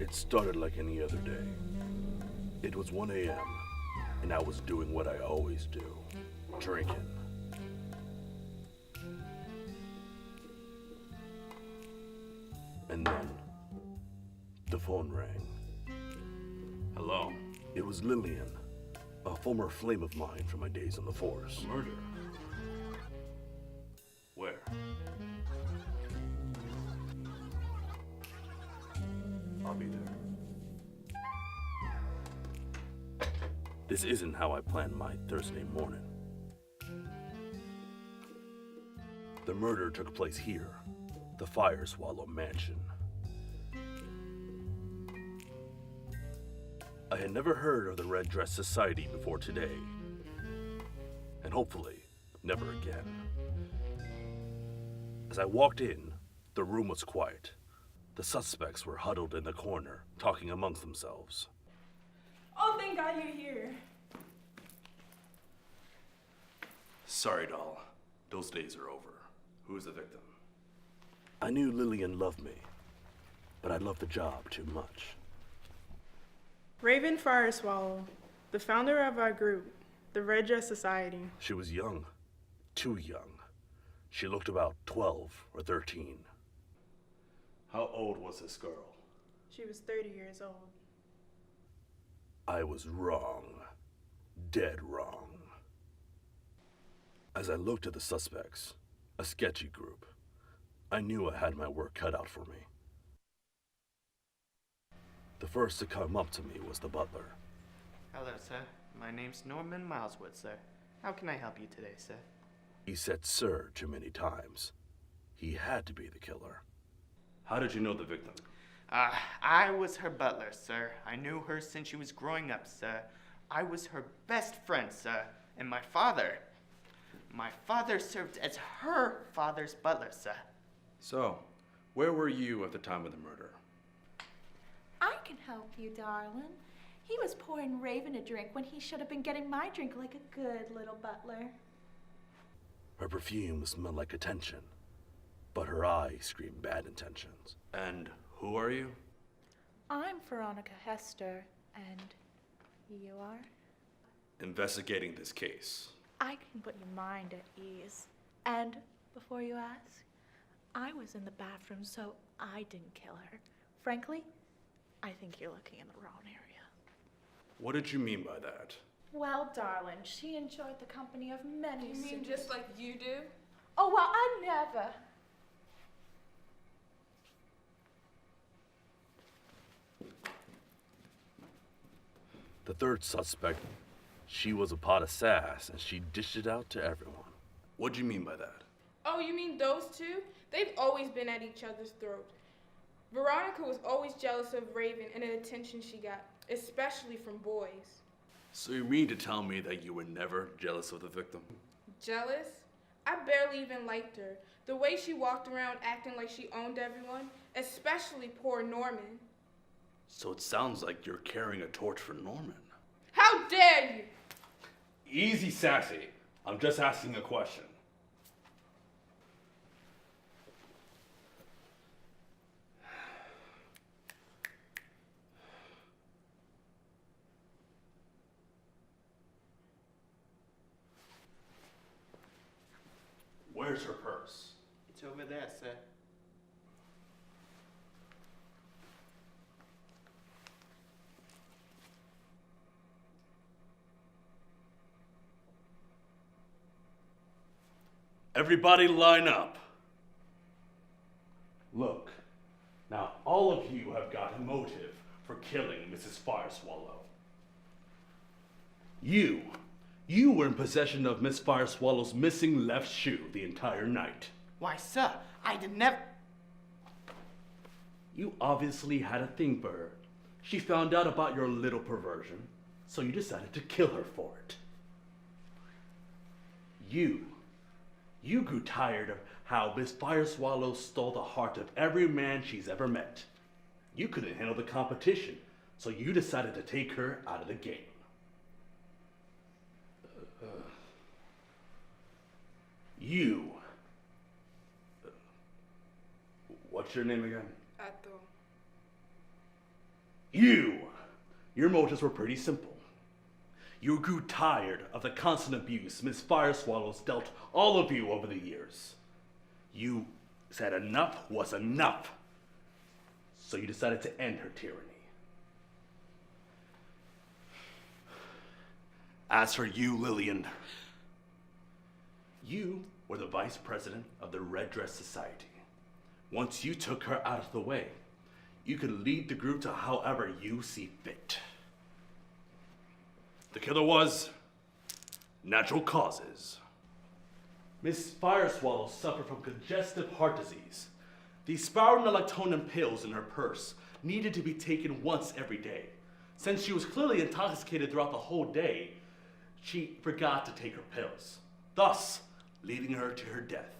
It started like any other day. It was 1 a.m., and I was doing what I always do, drinking. And then, the phone rang. Hello? It was Lillian, a former flame of mine from my days on the force. Murder? Where? I'll be there. This isn't how I planned my Thursday morning. The murder took place here, the Fire Swallow Mansion. I had never heard of the Red Dress Society before today, and hopefully, never again. As I walked in, the room was quiet. The suspects were huddled in the corner, talking amongst themselves. Oh, thank God you're here. Sorry, doll. Those days are over. Who's the victim? I knew Lillian loved me, but I loved the job too much. Raven Fireswallow, the founder of our group, the Red Dress Society. She was young, too young. She looked about 12 or 13. How old was this girl? She was 30 years old. I was wrong. Dead wrong. As I looked at the suspects, a sketchy group, I knew I had my work cut out for me. The first to come up to me was the butler. Hello, sir. My name's Norman Mileswood, sir. How can I help you today, sir? He said sir too many times. He had to be the killer. How did you know the victim? I was her butler, sir. I knew her since she was growing up, sir. I was her best friend, sir. And my father served as her father's butler, sir. So, where were you at the time of the murder? I can help you, darling. He was pouring Raven a drink when he should have been getting my drink like a good little butler. Her perfume smelled like attention, but her eyes screamed bad intentions. And who are you? I'm Veronica Hester, and you are? Investigating this case. I can put your mind at ease. And before you ask, I was in the bathroom, so I didn't kill her. Frankly, I think you're looking in the wrong area. What did you mean by that? Well, darling, she enjoyed the company of many You mean suitors. just like you do? Oh, well, I never. The third suspect, she was a pot of sass, and she dished it out to everyone. What do you mean by that? Oh, you mean those two? They've always been at each other's throats. Veronica was always jealous of Raven and the attention she got, especially from boys. So you mean to tell me that you were never jealous of the victim? Jealous? I barely even liked her. The way she walked around acting like she owned everyone, especially poor Norman. So it sounds like you're carrying a torch for Norman. How dare you! Easy, Sassy. I'm just asking a question. Where's her purse? It's over there, sir. Everybody line up. Look, now all of you have got a motive for killing Mrs. Fireswallow. You were in possession of Miss Fireswallow's missing left shoe the entire night. Why, sir, I did never... You obviously had a thing for her. She found out about your little perversion, so you decided to kill her for it. You grew tired of how Miss Fireswallow stole the heart of every man she's ever met. You couldn't handle the competition, so you decided to take her out of the game. You. What's your name again? Ethel. Your motives were pretty simple. You grew tired of the constant abuse Miss Fireswallow's dealt all of you over the years. You said enough was enough. So you decided to end her tyranny. As for you, Lillian, you were the vice president of the Red Dress Society. Once you took her out of the way, you could lead the group to however you see fit. The killer was natural causes. Miss Fireswallow suffered from congestive heart disease. The spironolactonin pills in her purse needed to be taken once every day. Since she was clearly intoxicated throughout the whole day, she forgot to take her pills, thus leading her to her death.